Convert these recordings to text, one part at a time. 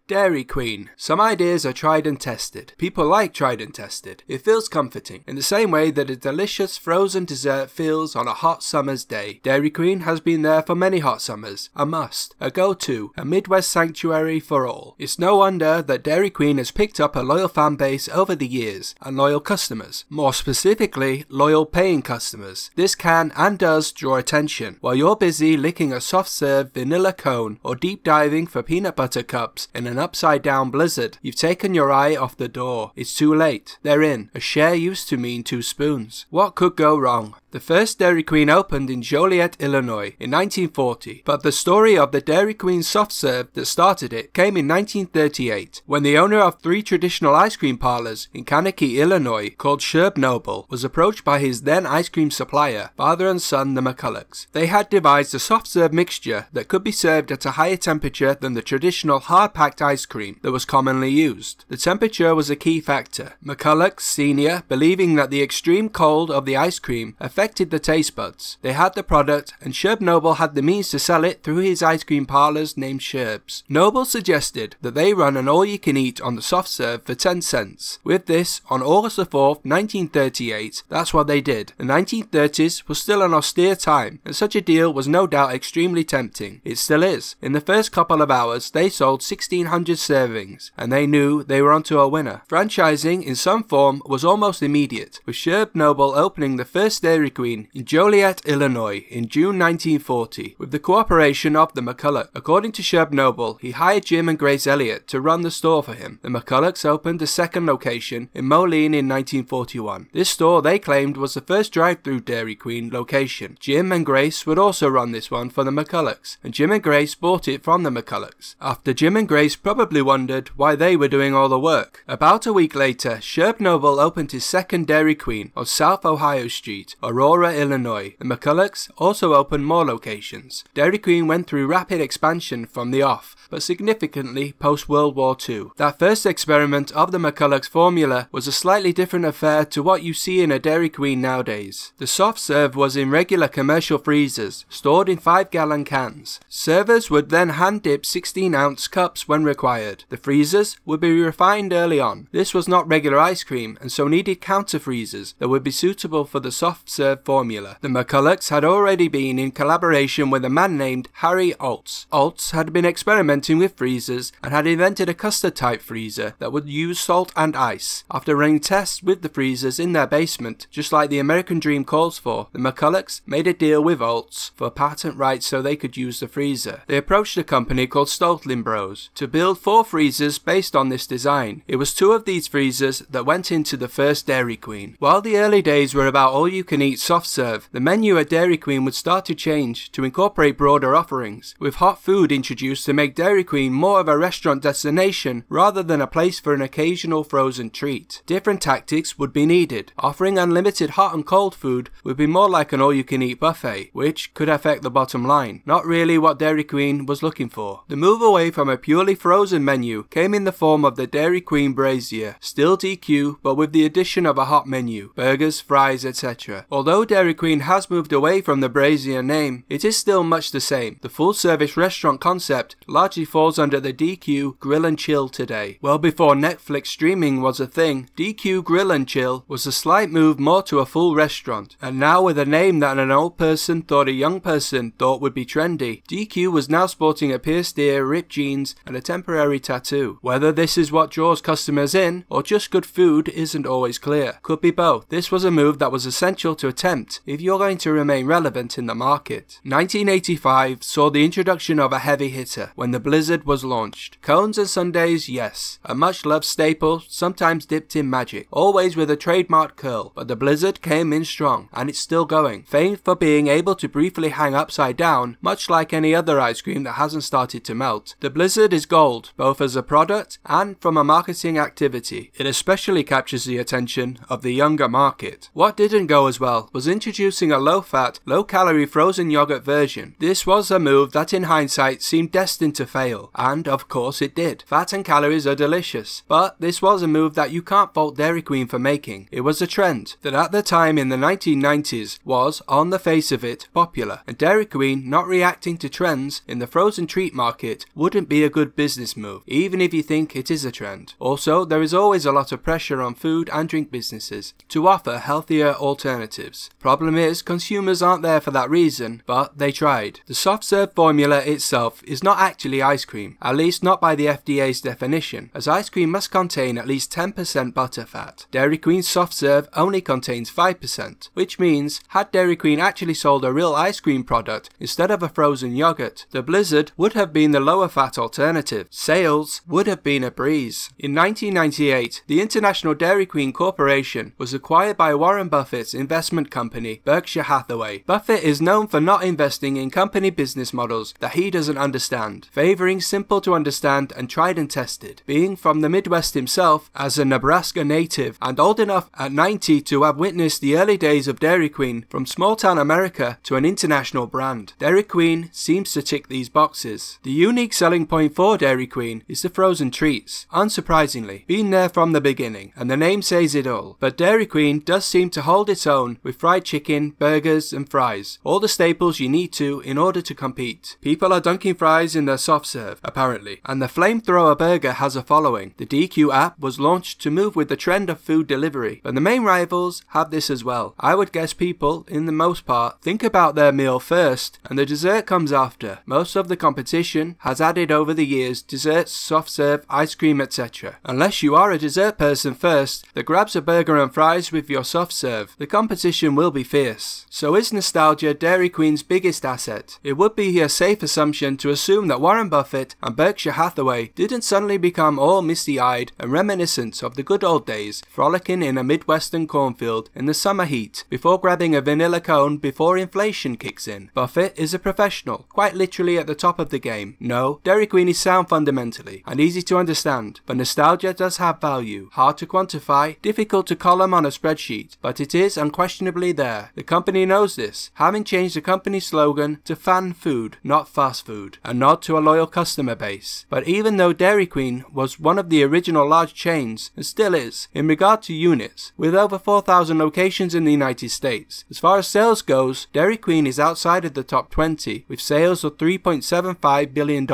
Dairy Queen. Some ideas are tried and tested. People like tried and tested. It feels comforting, in the same way that a delicious frozen dessert feels on a hot summer's day. Dairy Queen has been there for many hot summers. A must, a go-to, a Midwest sanctuary for all. It's no wonder that Dairy Queen has picked up a loyal fan base over the years, and loyal customers. More specifically, loyal paying customers. This can and does draw attention. While you're busy licking a soft-serve vanilla cone or deep diving for peanut butter cups in an upside-down blizzard, you've taken your eye off the door. It's too late. They're in. A share used to mean 2 spoons. What could go wrong? The first Dairy Queen opened in Joliet, Illinois in 1940, but the story of the Dairy Queen soft serve that started it came in 1938, when the owner of 3 traditional ice cream parlors in Kankakee, Illinois, called Sherb Noble, was approached by his then ice cream supplier, father and son the McCullochs. They had devised a soft serve mixture that could be served at a higher temperature than the traditional hard-packed ice cream that was commonly used. The temperature was a key factor. McCulloch Sr., believing that the extreme cold of the ice cream affected the taste buds. They had the product, and Sherb Noble had the means to sell it through his ice cream parlors named Sherb's. Noble suggested that they run an all-you-can-eat on the soft serve for 10 cents. With this, on August the 4th, 1938, that's what they did. The 1930s was still an austere time, and such a deal was no doubt extremely tempting. It still is. In the first couple of hours, they sold 1,600 servings, and they knew they were onto a winner. Franchising in some form was almost immediate, with Sherb Noble opening the first Dairy Queen in Joliet, Illinois in June 1940, with the cooperation of the McCulloch. According to Sherb Noble, he hired Jim and Grace Elliott to run the store for him. The McCullochs opened a second location in Moline in 1941. This store they claimed was the first drive-through Dairy Queen location. Jim and Grace would also run this one for the McCullochs, and Jim and Grace bought it from the McCullochs, after Jim and Grace probably wondered why they were doing all the work. About a week later, Sherb Noble opened his second Dairy Queen on South Ohio Street, Aurora, Illinois. The McCullochs also opened more locations. Dairy Queen went through rapid expansion from the off, but significantly post-World War II. That first experiment of the McCulloch's formula was a slightly different affair to what you see in a Dairy Queen nowadays. The soft serve was in regular commercial freezers, stored in 5-gallon cans. Servers would then hand-dip 16-ounce cups when required. The freezers would be refined early on. This was not regular ice cream, and so needed counter freezers that would be suitable for the soft serve formula. The McCullochs had already been in collaboration with a man named Harry Oltz. Oltz had been experimenting with freezers and had invented a custard type freezer that would use salt and ice. After running tests with the freezers in their basement, just like the American Dream calls for, the McCullochs made a deal with Oltz for patent rights so they could use the freezer. They approached a company called Stoltling Bros to build 4 freezers based on this design. It was 2 of these freezers that went into the first Dairy Queen. While the early days were about all-you-can-eat soft serve, the menu at Dairy Queen would start to change to incorporate broader offerings, with hot food introduced to make Dairy Queen more of a restaurant destination rather than a place for an occasional frozen treat. Different tactics would be needed. Offering unlimited hot and cold food would be more like an all-you-can-eat buffet, which could affect the bottom line. Not really what Dairy Queen was looking for. The move away from a purely frozen menu came in the form of the Dairy Queen Brazier, still DQ but with the addition of a hot menu, burgers, fries, etc. Although Dairy Queen has moved away from the Brazier name, it is still much the same. The full-service restaurant concept largely falls under the DQ Grill&Chill today. Well before Netflix streaming was a thing, DQ Grill&Chill was a slight move more to a full restaurant, and now with a name that an old person thought a young person thought would be trendy, DQ was now sporting a pierced ear, ripped jeans, and a temporary tattoo. Whether this is what draws customers in, or just good food, isn't always clear. Could be both. This was a move that was essential to attempt if you're going to remain relevant in the market. 1985 saw the introduction of a heavy hitter when the Blizzard was launched. Cones and sundaes, yes. A much loved staple, sometimes dipped in magic. Always with a trademark curl, but the Blizzard came in strong, and it's still going. Famed for being able to briefly hang upside down, much like any other ice cream that hasn't started to melt. The Blizzard is gold, both as a product and from a marketing activity. It especially captures the attention of the younger market. What didn't go as well well was introducing a low-fat, low-calorie frozen yogurt version. This was a move that in hindsight seemed destined to fail, and of course it did. Fat and calories are delicious, but this was a move that you can't fault Dairy Queen for making. It was a trend that at the time in the 1990s was, on the face of it, popular, and Dairy Queen not reacting to trends in the frozen treat market wouldn't be a good business move, even if you think it is a trend. Also, there is always a lot of pressure on food and drink businesses to offer healthier alternatives. Problem is, consumers aren't there for that reason, but they tried. The soft serve formula itself is not actually ice cream, at least not by the FDA's definition, as ice cream must contain at least 10% butterfat. Dairy Queen's soft serve only contains 5%, which means had Dairy Queen actually sold a real ice cream product instead of a frozen yogurt, the Blizzard would have been the lower fat alternative. Sales would have been a breeze. In 1998, the International Dairy Queen Corporation was acquired by Warren Buffett's investment company, Berkshire Hathaway. Buffett is known for not investing in company business models that he doesn't understand, favoring simple to understand and tried and tested. Being from the Midwest himself, as a Nebraska native and old enough at 90 to have witnessed the early days of Dairy Queen from small town America to an international brand, Dairy Queen seems to tick these boxes. The unique selling point for Dairy Queen is the frozen treats, unsurprisingly, being there from the beginning, and the name says it all. But Dairy Queen does seem to hold its own with fried chicken, burgers and fries, all the staples you need to in order to compete. People are dunking fries in their soft serve, apparently, and the flamethrower burger has a following. The DQ app was launched to move with the trend of food delivery, but the main rivals have this as well. I would guess people, in the most part, think about their meal first and the dessert comes after. Most of the competition has added over the years desserts, soft serve, ice cream, etc. Unless you are a dessert person first that grabs a burger and fries with your soft serve, the competition will be fierce. So is nostalgia Dairy Queen's biggest asset? It would be a safe assumption to assume that Warren Buffett and Berkshire Hathaway didn't suddenly become all misty-eyed and reminiscent of the good old days, frolicking in a Midwestern cornfield in the summer heat before grabbing a vanilla cone before inflation kicks in. Buffett is a professional, quite literally at the top of the game. No, Dairy Queen is sound fundamentally and easy to understand, but nostalgia does have value. Hard to quantify, difficult to column on a spreadsheet, but it is unquestionably there. The company knows this, having changed the company slogan to fan food, not fast food, a nod to a loyal customer base. But even though Dairy Queen was one of the original large chains, and still is, in regard to units, with over 4,000 locations in the United States, as far as sales goes, Dairy Queen is outside of the top 20, with sales of $3.75 billion.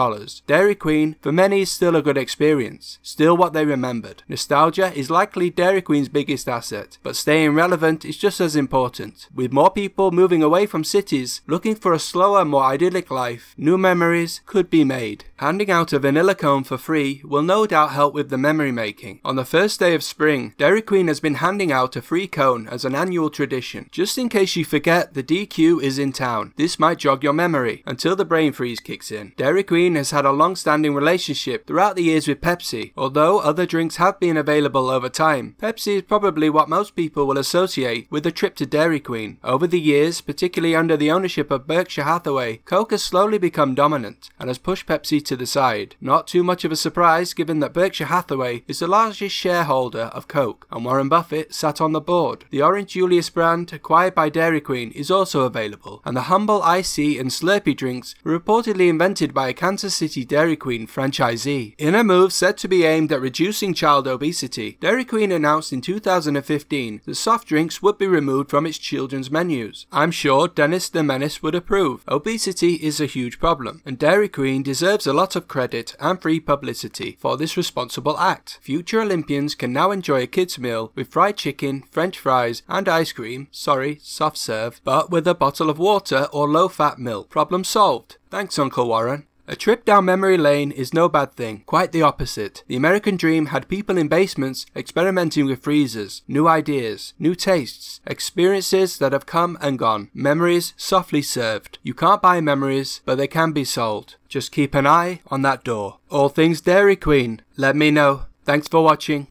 Dairy Queen, for many, is still a good experience, still what they remembered. Nostalgia is likely Dairy Queen's biggest asset, but staying relevant is just as important. With more people moving away from cities, looking for a slower, more idyllic life, new memories could be made. Handing out a vanilla cone for free will no doubt help with the memory making. On the first day of spring, Dairy Queen has been handing out a free cone as an annual tradition. Just in case you forget, the DQ is in town. This might jog your memory until the brain freeze kicks in. Dairy Queen has had a long-standing relationship throughout the years with Pepsi. Although other drinks have been available over time, Pepsi is probably what most people will associate with a trip to Dairy Queen. Over the years, particularly under the ownership of Berkshire Hathaway, Coke has slowly become dominant and has pushed Pepsi to the side. Not too much of a surprise given that Berkshire Hathaway is the largest shareholder of Coke and Warren Buffett sat on the board. The Orange Julius brand, acquired by Dairy Queen, is also available, and the humble IC and Slurpee drinks were reportedly invented by a Kansas City Dairy Queen franchisee. In a move said to be aimed at reducing child obesity, Dairy Queen announced in 2015 that soft drinks would be removed from its children's menus. I'm sure Dennis the Menace would approve. Obesity is a huge problem, and Dairy Queen deserves a lot of credit and free publicity for this responsible act. Future Olympians can now enjoy a kid's meal with fried chicken, french fries and ice cream, soft serve, but with a bottle of water or low-fat milk. Problem solved. Thanks, Uncle Warren. A trip down memory lane is no bad thing, quite the opposite. The American dream had people in basements experimenting with freezers, new ideas, new tastes, experiences that have come and gone, memories softly served. You can't buy memories, but they can be sold. Just keep an eye on that door. All things Dairy Queen, let me know. Thanks for watching.